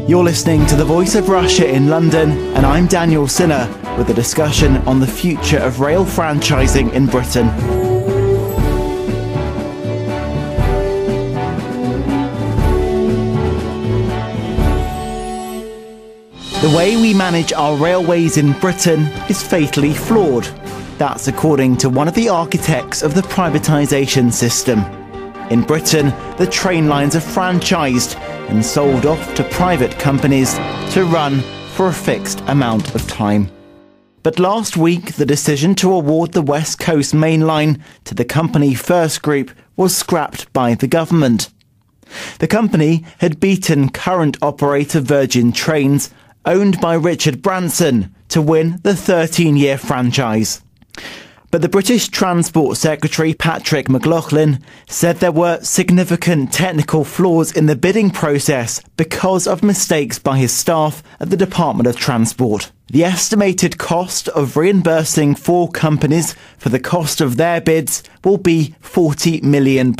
You're listening to The Voice of Russia in London, and I'm Daniel Sinner with a discussion on the future of rail franchising in Britain. The way we manage our railways in Britain is fatally flawed. That's according to one of the architects of the privatisation system. In Britain, the train lines are franchised and sold off to private companies to run for a fixed amount of time. But last week, the decision to award the West Coast Main Line to the company FirstGroup was scrapped by the government. The company had beaten current operator Virgin Trains, owned by Richard Branson, to win the 13-year franchise. But the British Transport Secretary Patrick McLoughlin said there were significant technical flaws in the bidding process because of mistakes by his staff at the Department of Transport. The estimated cost of reimbursing four companies for the cost of their bids will be £40 million.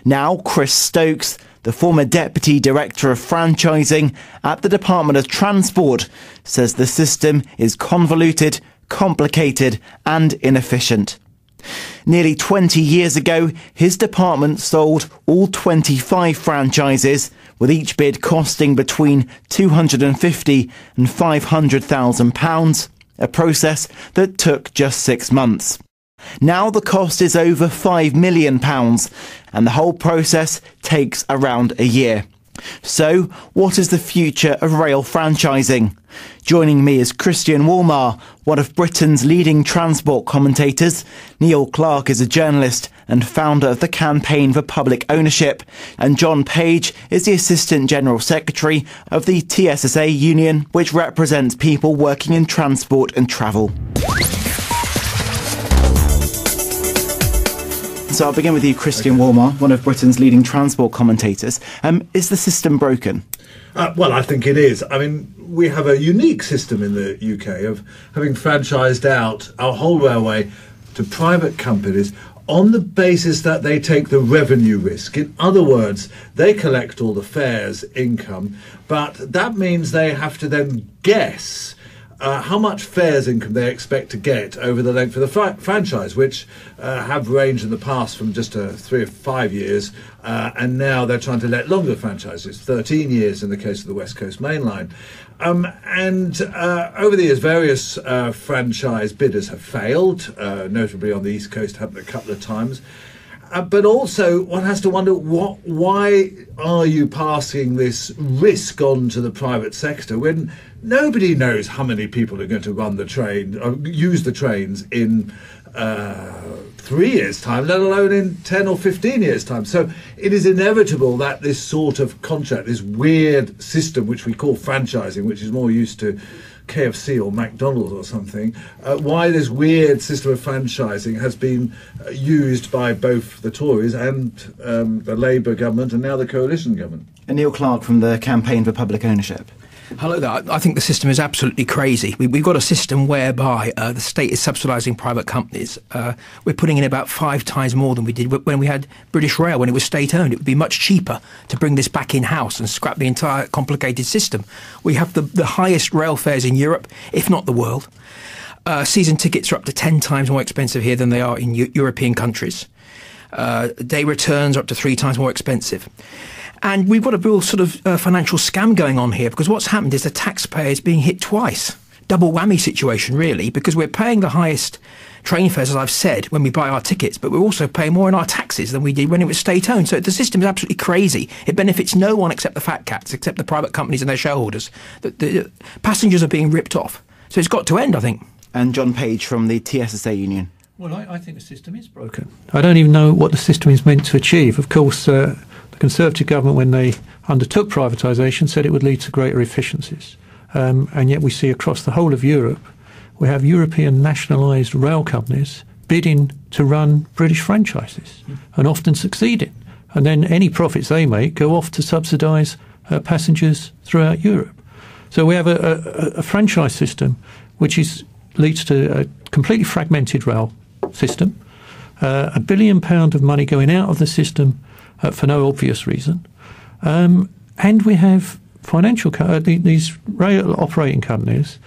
Now, Chris Stokes, the former Deputy Director of Franchising at the Department of Transport, says the system is convoluted, complicated and inefficient. Nearly 20 years ago, his department sold all 25 franchises, with each bid costing between £250,000 and £500,000, a process that took just 6 months. Now the cost is over £5 million, and the whole process takes around a year. So, what is the future of rail franchising? Joining me is Christian Walmar, one of Britain's leading transport commentators. Neil Clark is a journalist and founder of the Campaign for Public Ownership. And John Page is the Assistant General Secretary of the TSSA Union, which represents people working in transport and travel. So I'll begin with you, Christian Walmar, one of Britain's leading transport commentators. Is the system broken? Well, I think it is. I mean, we have a unique system in the UK of having franchised out our whole railway to private companies on the basis that they take the revenue risk. In other words, they collect all the fares, income, but that means they have to then guess how much fares income they expect to get over the length of the franchise, which have ranged in the past from just 3 or 5 years, and now they're trying to let longer franchises, 13 years in the case of the West Coast Main Line. And over the years, various franchise bidders have failed, notably on the East Coast, happened a couple of times. But also, one has to wonder, why are you passing this risk on to the private sector when nobody knows how many people are going to run the train, or use the trains in 3 years' time, let alone in 10 or 15 years' time? So it is inevitable that this sort of contract, this weird system which we call franchising, which is more used to KFC or McDonald's or something, why this weird system of franchising has been used by both the Tories and the Labour government and now the coalition government. And Neil Clark from the Campaign for Public Ownership. Hello there. I think the system is absolutely crazy. We've got a system whereby the state is subsidising private companies. We're putting in about 5 times more than we did when we had British Rail, when it was state-owned. It would be much cheaper to bring this back in-house and scrap the entire complicated system. We have the highest rail fares in Europe, if not the world. Season tickets are up to 10 times more expensive here than they are in European countries. Day returns are up to 3 times more expensive. And we've got a real sort of financial scam going on here, because what's happened is the taxpayer is being hit twice. Double whammy situation, really, because we're paying the highest train fares, as I've said, when we buy our tickets, but we're also paying more in our taxes than we did when it was state-owned. So the system is absolutely crazy. It benefits no one except the fat cats, except the private companies and their shareholders. The passengers are being ripped off. So it's got to end, I think. And John Page from the TSSA Union. Well, I think the system is broken. I don't even know what the system is meant to achieve. Of course, the Conservative government, when they undertook privatisation, said it would lead to greater efficiencies. And yet we see across the whole of Europe, we have European nationalised rail companies bidding to run British franchises and often succeeding. And then any profits they make go off to subsidise passengers throughout Europe. So we have a franchise system which leads to a completely fragmented rail system, £1 billion of money going out of the system for no obvious reason, and we have these rail operating companies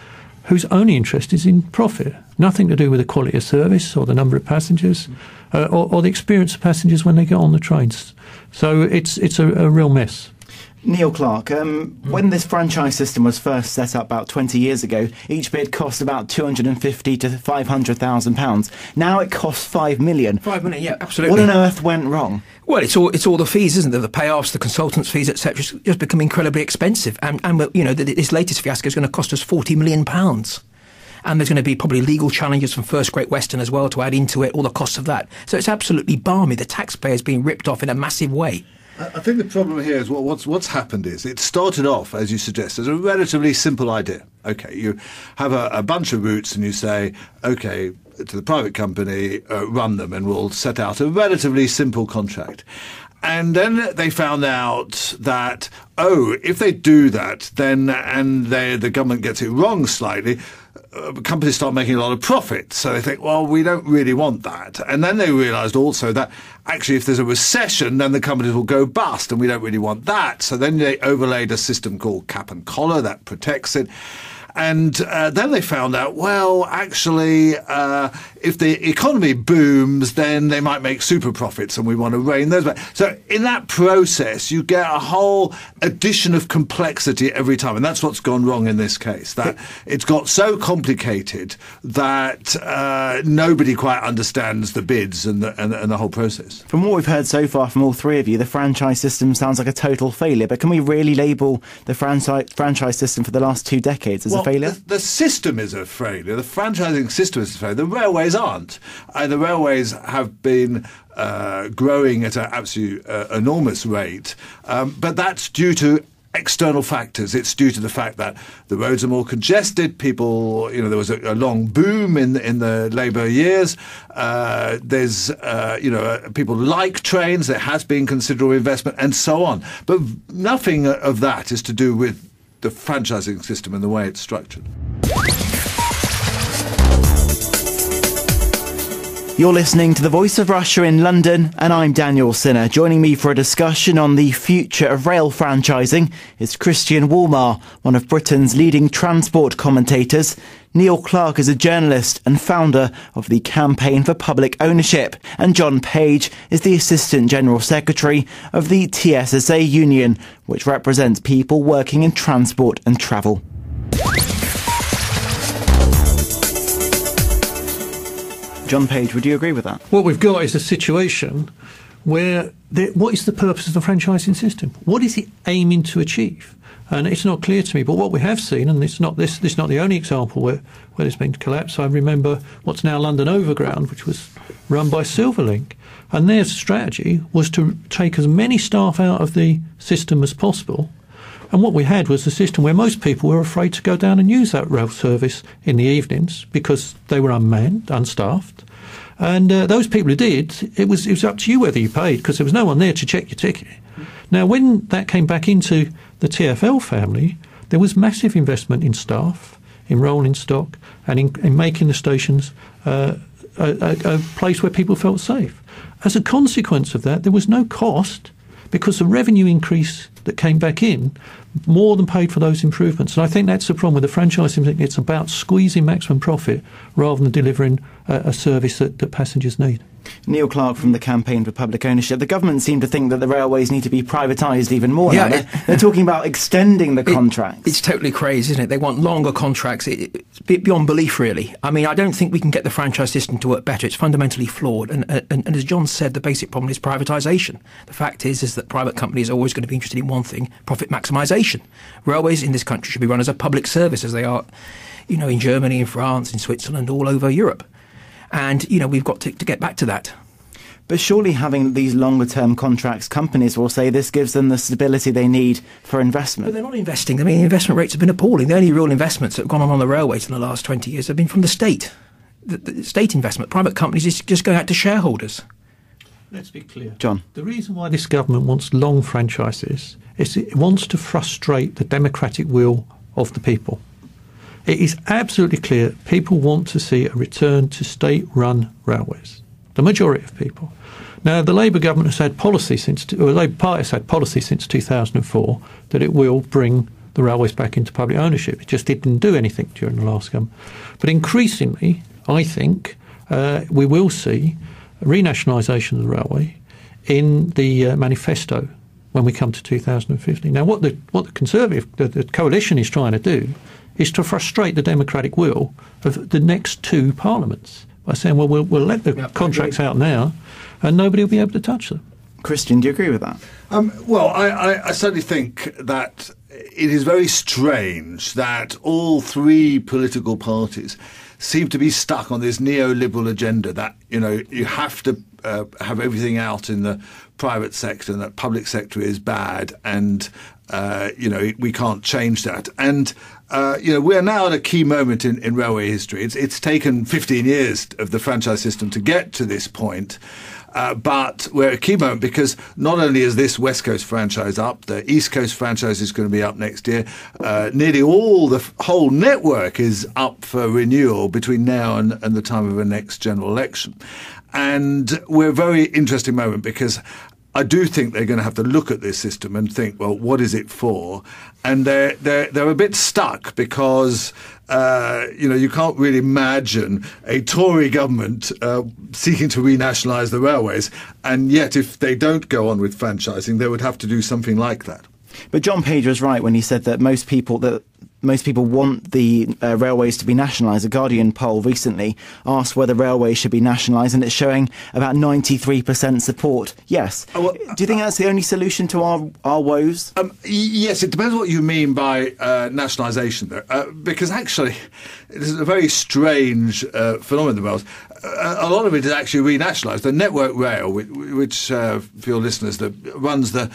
whose only interest is in profit, nothing to do with the quality of service or the number of passengers or the experience of passengers when they get on the trains. So it's a real mess. Neil Clark, when this franchise system was first set up about 20 years ago, each bid cost about £250,000 to £500,000. Now it costs £5 million. £5 million, yeah, absolutely. What on earth went wrong? Well, it's all the fees, isn't it? The payoffs, the consultants' fees, etc. It's just become incredibly expensive. And this latest fiasco is going to cost us £40 million. And there's going to be probably legal challenges from First Great Western as well to add into it, all the costs of that. So it's absolutely balmy. The taxpayer's being ripped off in a massive way. I think the problem here is what's happened is it started off, as you suggest, as a relatively simple idea. Okay, you have a bunch of routes and you say, okay, to the private company, run them, and we'll set out a relatively simple contract. And then they found out that, if they do that, then the government gets it wrong slightly, companies start making a lot of profit. So they think, well, we don't really want that. And then they realised also that actually if there's a recession, then the companies will go bust, and we don't really want that. So then they overlaid a system called cap and collar that protects it. And then they found out, well, actually, if the economy booms, then they might make super profits, and we want to rein those back. So in that process, you get a whole addition of complexity every time. And that's what's gone wrong in this case, that it's got so complicated that nobody quite understands the bids and the whole process. From what we've heard so far from all three of you, the franchise system sounds like a total failure. But can we really label the franchise system for the last 2 decades as a failure? The system is a failure. The franchising system is a failure. The railways aren't. The railways have been growing at an absolute enormous rate, but that's due to external factors. It's due to the fact that the roads are more congested. People, there was a long boom in the Labour years. There's, people like trains. There has been considerable investment, and so on. But nothing of that is to do with the franchising system and the way it's structured. You're listening to The Voice of Russia in London, and I'm Daniel Sinner. Joining me for a discussion on the future of rail franchising is Christian Woolmar, one of Britain's leading transport commentators. Neil Clark is a journalist and founder of the Campaign for Public Ownership, and John Page is the Assistant General Secretary of the TSSA Union, which represents people working in transport and travel. John Page, would you agree with that? What we've got is a situation where what is the purpose of the franchising system? What is it aiming to achieve? And it's not clear to me. But what we have seen, and this is not the only example where there's been collapse. I remember what's now London Overground, which was run by Silverlink, and their strategy was to take as many staff out of the system as possible. And what we had was a system where most people were afraid to go down and use that rail service in the evenings because they were unmanned, unstaffed. And those people who did, it was up to you whether you paid, because there was no one there to check your ticket. Now, when that came back into the TfL family, there was massive investment in staff, in rolling stock, and in making the stations a place where people felt safe. As a consequence of that, there was no cost, because the revenue increase that came back in more than paid for those improvements. And I think that's the problem with the franchising. It's about squeezing maximum profit rather than delivering a service that passengers need. Neil Clark from the Campaign for Public Ownership. The government seem to think that the railways need to be privatised even more. Yeah, they're talking about extending the contracts. It's totally crazy, isn't it? They want longer contracts. It's beyond belief, really. I mean, I don't think we can get the franchise system to work better. It's fundamentally flawed. And as John said, the basic problem is privatisation. The fact is that private companies are always going to be interested in one thing: profit maximisation. Railways in this country should be run as a public service, as they are, in Germany, in France, in Switzerland, all over Europe. And, we've got to get back to that. But surely having these longer-term contracts, companies will say this gives them the stability they need for investment. But they're not investing. I mean, investment rates have been appalling. The only real investments that have gone on the railways in the last 20 years have been from the state. The state investment. Private companies is just going out to shareholders. Let's be clear. John. The reason why this government wants long franchises is it wants to frustrate the democratic will of the people. It is absolutely clear people want to see a return to state-run railways. the majority of people. Now, the Labour government has had policy the Labour Party has had policy since 2004 that it will bring the railways back into public ownership. It just didn't do anything during the last government. But increasingly, I think we will see a renationalisation of the railway in the manifesto when we come to 2050. Now, what the Conservative, the coalition is trying to do is to frustrate the democratic will of the next two parliaments by saying, well, we'll let the contracts out now and nobody will be able to touch them. Christian, do you agree with that? Well, I certainly think that it is very strange that all three political parties seem to be stuck on this neoliberal agenda that, you have to have everything out in the private sector and that public sector is bad and, we can't change that. And, we're now at a key moment in railway history. It's taken 15 years of the franchise system to get to this point. But we're at a key moment because not only is this West Coast franchise up, the East Coast franchise is going to be up next year. Nearly all the whole network is up for renewal between now and the time of the next general election. And we're a very interesting moment because I do think they're going to have to look at this system and think, well, what is it for? And they're a bit stuck because you can't really imagine a Tory government seeking to renationalise the railways, and yet if they don't go on with franchising, they would have to do something like that. But John Page was right when he said that most people want the railways to be nationalised. A Guardian poll recently asked whether railways should be nationalised, and it's showing about 93% support. Yes. Do you think that's the only solution to our woes? Yes, it depends what you mean by nationalisation, though, because actually it is a very strange phenomenon in the world. A lot of it is actually renationalised. The Network Rail, which for your listeners, that runs the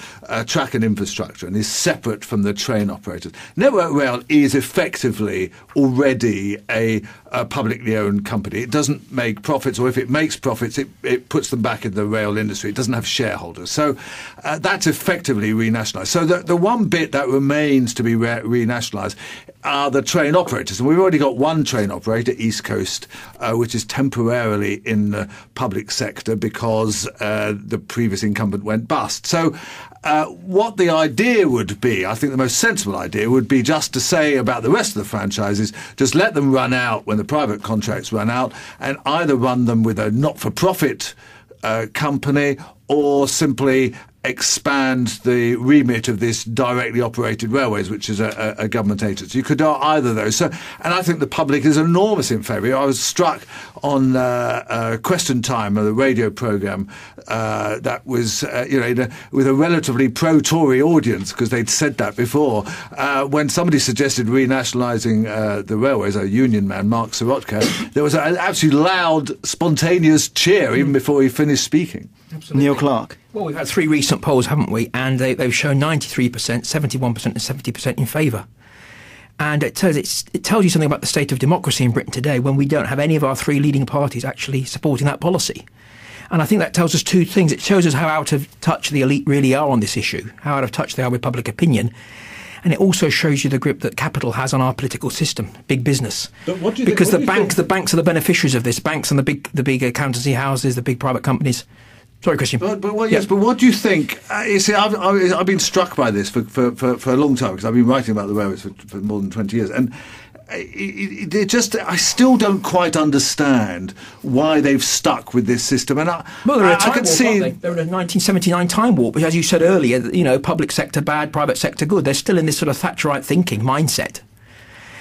track and infrastructure and is separate from the train operators. Network Rail is effectively already a publicly owned company. It doesn't make profits, or if it makes profits, it puts them back in the rail industry. It doesn't have shareholders. So that's effectively renationalised. So the one bit that remains to be renationalised are the train operators. And we've already got one train operator, East Coast, which is temporarily in the public sector because the previous incumbent went bust. So what the idea would be, I think the most sensible idea would be just to say about the rest of the franchises, just let them run out when the private contracts run out, and either run them with a not-for-profit company or simply expand the remit of this directly operated railways, which is a government agency. You could do either of those. So, and I think the public is enormous in favour. I was struck on Question Time, the radio programme that was, with a relatively pro-Tory audience, because they'd said that before, when somebody suggested renationalising the railways, a union man, Mark Sorotka, there was an absolutely loud, spontaneous cheer even before he finished speaking. Absolutely. Neil Clark. Well, we've had three recent polls, haven't we? And they've shown 93%, 71% and 70% in favour. And it tells you something about the state of democracy in Britain today when we don't have any of our three leading parties actually supporting that policy. And I think that tells us two things. It shows us how out of touch the elite really are on this issue, how out of touch they are with public opinion. And it also shows you the grip that capital has on our political system, big business. But what do you because think, the banks are the beneficiaries of this. Banks and the big accountancy houses, the big private companies. Sorry, Christian. But what do you think? You see, I've been struck by this for a long time because I've been writing about the railways for more than 20 years, and I still don't quite understand why they've stuck with this system. And they're in a time warp, aren't they? They're in a 1979 time warp, which, as you said earlier, public sector bad, private sector good. They're still in this sort of Thatcherite thinking mindset.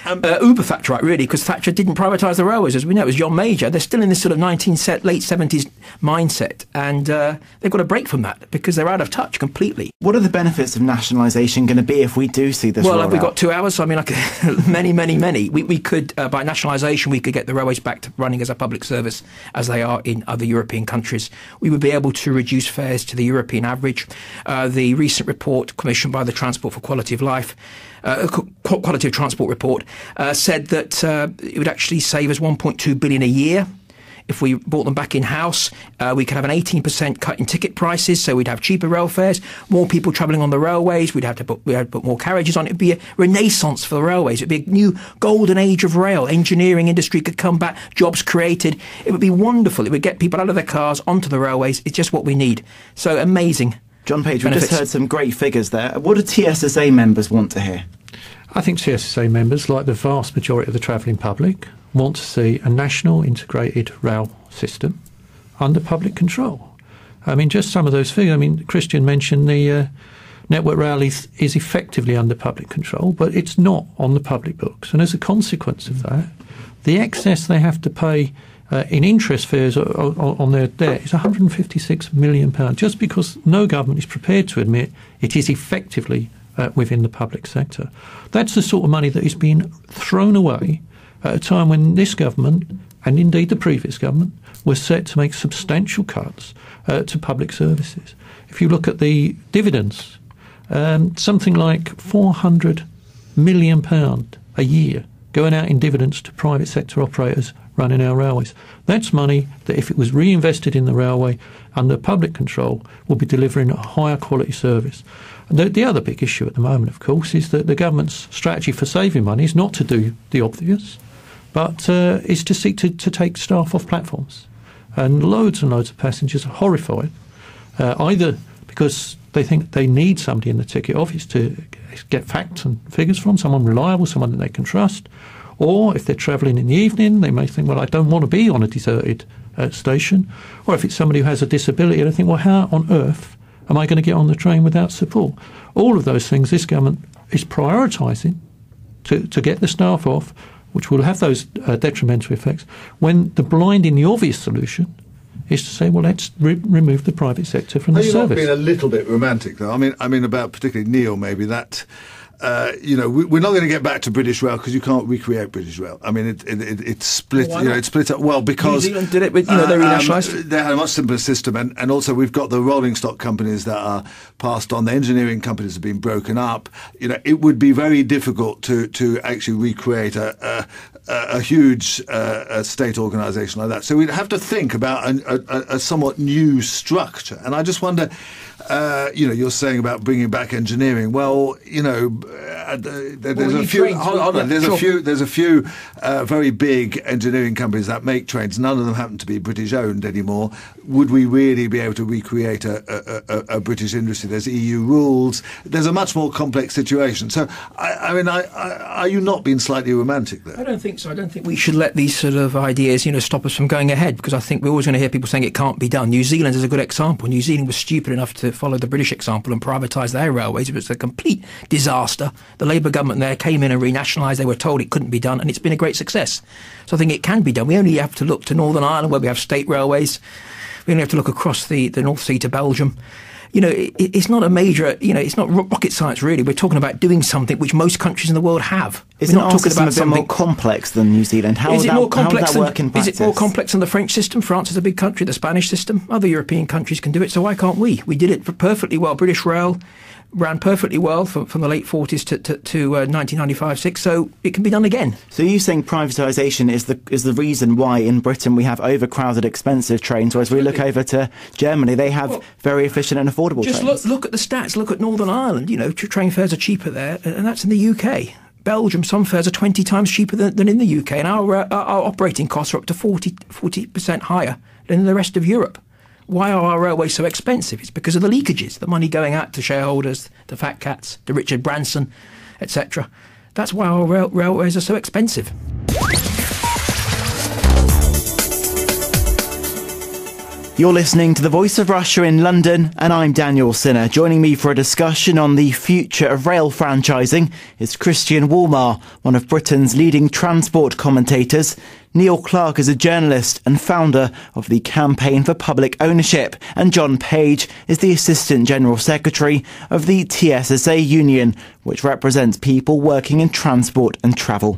Uber Thatcherite, really, because Thatcher didn't privatise the railways, as we know. It was John Major. They're still in this sort of late 70s mindset, and they've got to break from that because they're out of touch completely. What are the benefits of nationalisation going to be if we do see this roll Well, have we out? got 2 hours? I mean, many. We could, by nationalisation, we could get the railways back to running as a public service as they are in other European countries. We would be able to reduce fares to the European average. The recent report commissioned by the Transport for Quality of Life, Quality of Transport report, said that it would actually save us 1.2 billion a year If we bought them back in-house, we could have an 18% cut in ticket prices, so we'd have cheaper rail fares, more people travelling on the railways, we'd have to put more carriages on. It'd be a renaissance for the railways. It'd be a new golden age of rail. Engineering industry could come back, jobs created. It would be wonderful. It would get people out of their cars onto the railways. It's just what we need. So amazing. John Page, we just heard some great figures there. What do TSSA members want to hear? I think TSSA members, like the vast majority of the travelling public, want to see a national integrated rail system under public control. I mean, just some of those figures. I mean, Christian mentioned the Network Rail is effectively under public control, but it's not on the public books. And as a consequence of that, the excess they have to pay in interest fares on their debt is £156 million, just because no government is prepared to admit it is effectively within the public sector. That's the sort of money that is being thrown away at a time when this government, and indeed the previous government, was set to make substantial cuts to public services. If you look at the dividends, something like £400 million a year going out in dividends to private sector operators running our railways. That's money that, if it was reinvested in the railway under public control, would be delivering a higher quality service. The other big issue at the moment, of course, is that the government's strategy for saving money is not to do the obvious, but is to seek to take staff off platforms. And loads of passengers are horrified, either because they think they need somebody in the ticket office to get facts and figures from, someone reliable, someone that they can trust, or if they're travelling in the evening, they may think, well, I don't want to be on a deserted station, or if it's somebody who has a disability, they think, well, how on earth am I going to get on the train without support? All of those things this government is prioritising to get the staff off, which will have those detrimental effects, when the blinding, the obvious solution is to say, well, let's remove the private sector from the service. You're not being a little bit romantic, though. I mean, about particularly Neil, maybe that. We're not going to get back to British Rail because you can't recreate British Rail. I mean, it's split. It's split up. Well, because New Zealand did it with, they renationalised. They had a much simpler system, and also we've got the rolling stock companies that are passed on. The engineering companies have been broken up. It would be very difficult to actually recreate a huge state organisation like that. So we'd have to think about a somewhat new structure. And I just wonder. You're saying about bringing back engineering. Well, there's a few. Hold on. There's a few very big engineering companies that make trains. None of them happen to be British owned anymore. Would we really be able to recreate a British industry? There's EU rules. There's a much more complex situation. So, are you not being slightly romantic there? I don't think so. I don't think we should let these sort of ideas, stop us from going ahead, because I think we're always going to hear people saying it can't be done. New Zealand is a good example. New Zealand was stupid enough to follow the British example and privatise their railways. It was a complete disaster. The Labour government there came in and renationalised. They were told it couldn't be done, and it's been a great success. So I think it can be done. We only have to look to Northern Ireland, where we have state railways. We only have to look across the North Sea to Belgium. It's not a major, it's not rocket science, really. We're talking about doing something which most countries in the world have. We're not talking about something more complex than New Zealand. How would that work in practice? Is it more complex than the French system? France is a big country, the Spanish system. Other European countries can do it, so why can't we? We did it perfectly well. British Rail ran perfectly well from the late 40s to 1995-6, so it can be done again. So you saying privatisation is the reason why in Britain we have overcrowded, expensive trains, whereas we look over to Germany, they have very efficient and affordable trains. Just look at the stats. Look at Northern Ireland. Train fares are cheaper there, and that's in the UK. Belgium, some fares are 20 times cheaper than in the UK, and our operating costs are up to 40% higher than in the rest of Europe. Why are our railways so expensive? It's because of the leakages, the money going out to shareholders, the fat cats, to Richard Branson, etc. That's why our railways are so expensive. You're listening to The Voice of Russia in London, and I'm Daniel Sinner. Joining me for a discussion on the future of rail franchising is Christian Woolmar, one of Britain's leading transport commentators. Neil Clark is a journalist and founder of the Campaign for Public Ownership, and John Page is the Assistant General Secretary of the TSSA Union, which represents people working in transport and travel.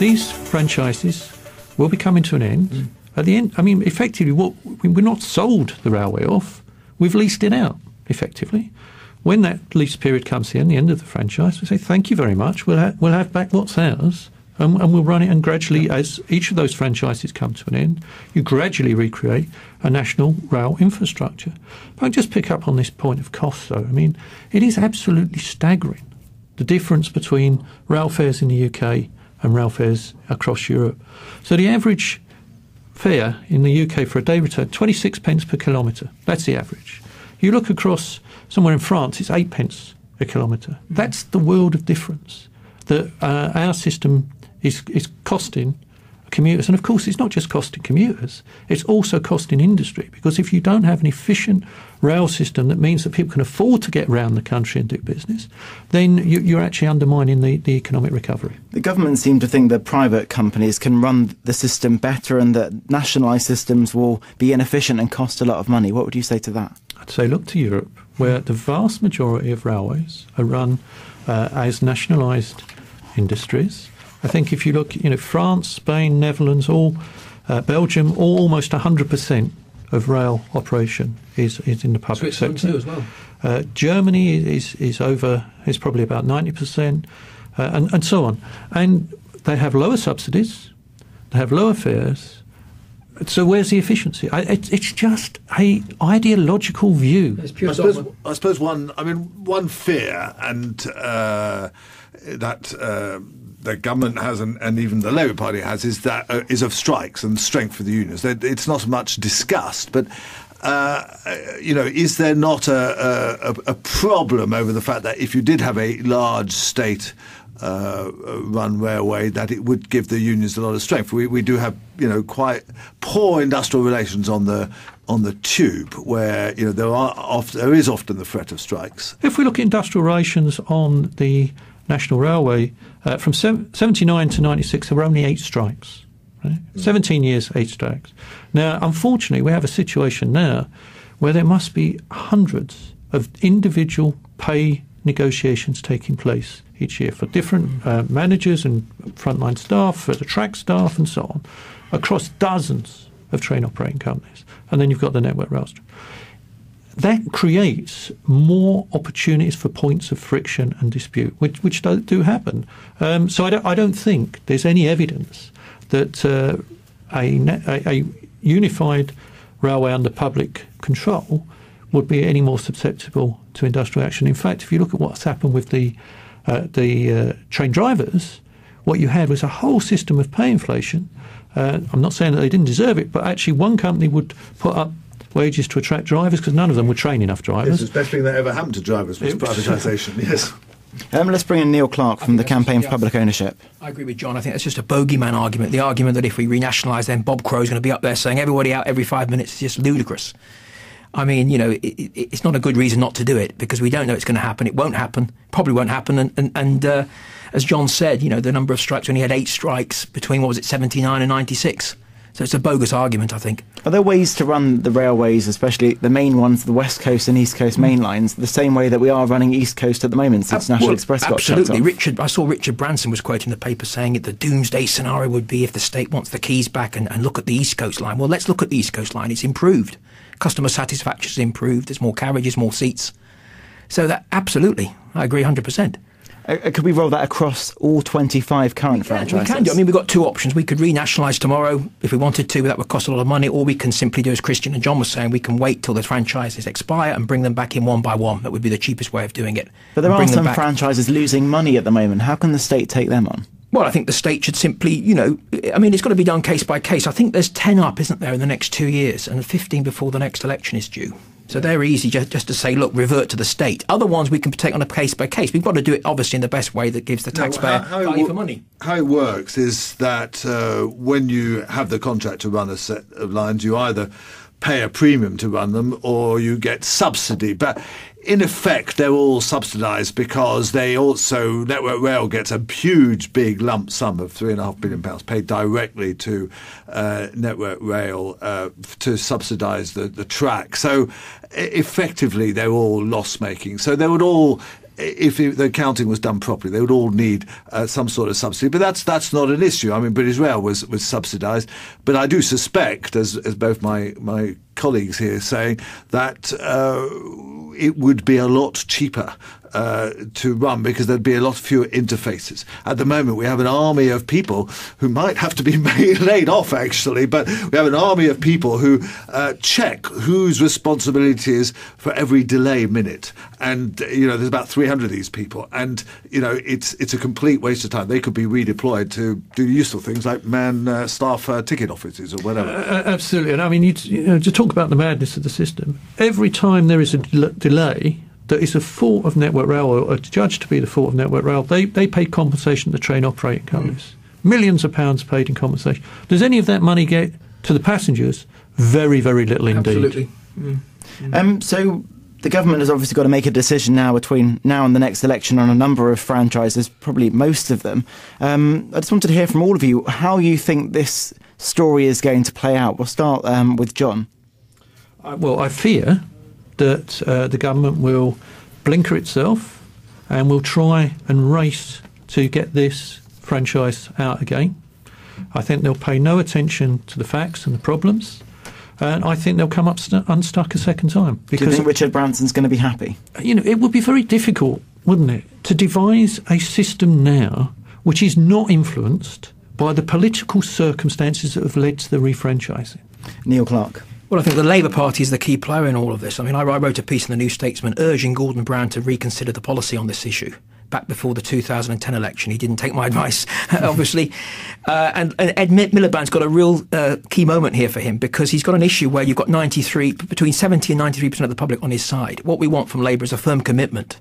These franchises will be coming to an end. At the end, effectively, we're not sold the railway off. We've leased it out, effectively. When that lease period comes in, the end of the franchise, we say, thank you very much. We'll have back what's ours, and we'll run it. And gradually, as each of those franchises come to an end, you gradually recreate a national rail infrastructure. But I'll just pick up on this point of cost, though. I mean, it is absolutely staggering, the difference between rail fares in the UK and rail fares across Europe. So the average fare in the UK for a day return, 26 pence per kilometre. That's the average. You look across somewhere in France, it's 8 pence a kilometre. That's the world of difference that our system is costing commuters. And of course, it's not just costing commuters, it's also costing industry, because if you don't have an efficient rail system that means that people can afford to get around the country and do business, then you're actually undermining the economic recovery. The government seem to think that private companies can run the system better and that nationalised systems will be inefficient and cost a lot of money. What would you say to that? I'd say look to Europe, where the vast majority of railways are run as nationalised industries. I think if you look, France, Spain, Netherlands, Belgium, almost 100% of rail operation is in the public sector. Switzerland too as well. Germany is probably about 90%, and so on. And they have lower subsidies, they have lower fares. So where's the efficiency? It's just a ideological view. I suppose one fear and that the government has and even the Labour Party has is of strikes and strength for the unions. It's not much discussed, but is there not a problem over the fact that if you did have a large state run railway, that it would give the unions a lot of strength? We do have quite poor industrial relations on the tube, where there is often the threat of strikes. If we look at industrial relations on the National Railway, from 79 to 96, there were only 8 strikes. Right? 17 years, 8 strikes. Now, unfortunately, we have a situation now where there must be hundreds of individual pay negotiations taking place each year for different managers and frontline staff, for the track staff and so on, across dozens of train operating companies. And then you've got the Network Rail. That creates more opportunities for points of friction and dispute, which do happen. So I don't think there's any evidence that a unified railway under public control would be any more susceptible to industrial action. In fact, if you look at what's happened with the train drivers, what you had was a whole system of pay inflation. I'm not saying that they didn't deserve it, but actually one company would put up wages to attract drivers because none of them would train enough drivers. Yes, the best thing that ever happened to drivers was privatisation. Yes. Let's bring in Neil Clark from the Campaign for Public Ownership. I agree with John. I think that's just a bogeyman argument. The argument that if we renationalise, then Bob Crow's going to be up there saying everybody out every 5 minutes is just ludicrous. I mean, it's not a good reason not to do it, because we don't know it's going to happen. It won't happen. Probably won't happen. And as John said, the number of strikes, we only had 8 strikes between, 79 and 96. So it's a bogus argument, I think. Are there ways to run the railways, especially the main ones, the West Coast and East Coast main lines, the same way that we are running East Coast at the moment since National Express got shut off? Absolutely. I saw Richard Branson was quoting the paper saying that the doomsday scenario would be if the state wants the keys back and look at the East Coast line. Well, let's look at the East Coast line. It's improved. Customer satisfaction has improved. There's more carriages, more seats. So that absolutely, I agree 100%. Could we roll that across all 25 current franchises? We can do. I mean, we've got 2 options. We could renationalise tomorrow if we wanted to. That would cost a lot of money. Or we can simply do, as Christian and John were saying, we can wait till the franchises expire and bring them back in one by one. That would be the cheapest way of doing it. But there are some franchises losing money at the moment. How can the state take them on? Well, I think the state should simply, it's got to be done case by case. I think there's 10 up, isn't there, in the next 2 years, and 15 before the next election is due. So they're easy just to say, look, revert to the state. Other ones we can take on a case by case. We've got to do it, obviously, in the best way that gives the taxpayer value for money. How it works is that when you have the contract to run a set of lines, you either pay a premium to run them or you get subsidy. But in effect, they're all subsidised because Network Rail gets a huge, big lump sum of £3.5 billion paid directly to Network Rail to subsidise the track. So effectively, they're all loss-making. So they would all, if the accounting was done properly, they would all need some sort of subsidy. But that's not an issue. I mean, British Rail was subsidised. But I do suspect, as both my colleagues here saying, that it would be a lot cheaper to run, because there'd be a lot fewer interfaces. At the moment, we have an army of people who might have to be laid off, actually, but we have an army of people who check whose responsibility is for every delay minute. And, there's about 300 of these people. And, it's a complete waste of time. They could be redeployed to do useful things like man staff ticket offices or whatever. Absolutely. And I mean, to talk about the madness of the system, every time there is a delay that is a fault of Network Rail, or judged to be the fault of Network Rail, they pay compensation to train operating companies. Millions of pounds paid in compensation. Does any of that money get to the passengers? Very, very little indeed. Absolutely. So the government has obviously got to make a decision now between now and the next election on a number of franchises, probably most of them. I just wanted to hear from all of you how you think this story is going to play out. We'll start with John. Well, I fear that the government will blinker itself and will try and race to get this franchise out again. I think they'll pay no attention to the facts and the problems, and I think they'll come up unstuck a second time. Because, do you think Richard Branson's going to be happy? It would be very difficult, wouldn't it, to devise a system now which is not influenced by the political circumstances that have led to the refranchising. Neil Clark. Well, I think the Labour Party is the key player in all of this. I mean, I wrote a piece in the New Statesman urging Gordon Brown to reconsider the policy on this issue. Back before the 2010 election, he didn't take my advice, obviously. And Ed Miliband's got a real key moment here for him, because he's got an issue where you've got between 70 and 93% of the public on his side. What we want from Labour is a firm commitment.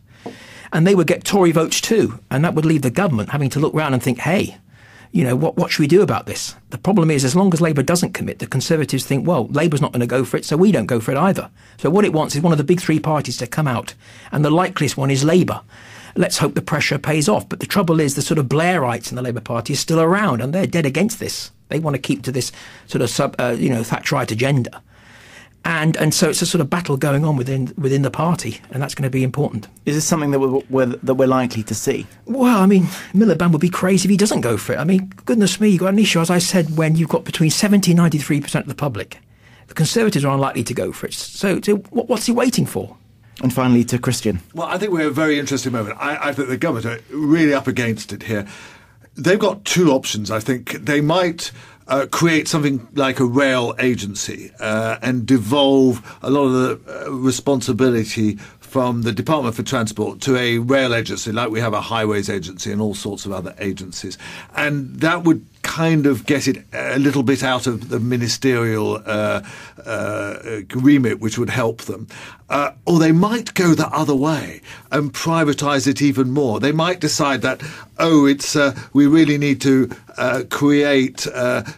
And they would get Tory votes too. And that would leave the government having to look round and think, hey, what should we do about this? The problem is, as long as Labour doesn't commit, the Conservatives think, well, Labour's not going to go for it, so we don't go for it either. So what it wants is one of the big three parties to come out, and the likeliest one is Labour. Let's hope the pressure pays off. But the trouble is, the sort of Blairites in the Labour Party are still around, and they're dead against this. They want to keep to this sort of Thatcherite agenda. And so it's a sort of battle going on within the party, and that's going to be important. Is this something that we're likely to see? Well, I mean, Miliband would be crazy if he doesn't go for it. I mean, goodness me, you've got an issue, as I said, when you've got between 70 and 93% of the public. The Conservatives are unlikely to go for it. So what's he waiting for? And finally, to Christian. Well, I think we're at a very interesting moment. I think the government are really up against it here. They've got two options, I think. They might create something like a rail agency and devolve a lot of the responsibility from the Department for Transport to a rail agency, like we have a highways agency and all sorts of other agencies. And that would kind of get it a little bit out of the ministerial remit, which would help them. Or they might go the other way and privatise it even more. They might decide that, we really need to create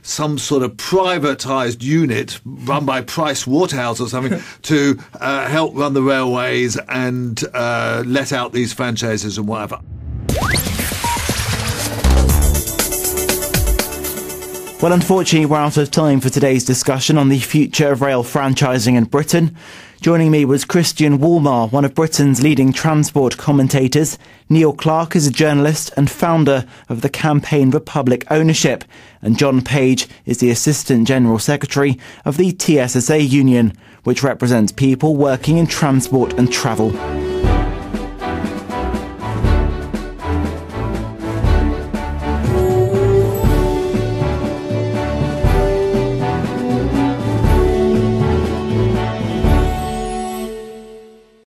some sort of privatised unit run by Price Waterhouse or something to help run the railways and let out these franchises and whatever. Well, unfortunately, we're out of time for today's discussion on the future of rail franchising in Britain. Joining me was Christian Woolmar, one of Britain's leading transport commentators. Neil Clark is a journalist and founder of the campaign Republic Ownership. And John Page is the Assistant General Secretary of the TSSA Union, which represents people working in transport and travel.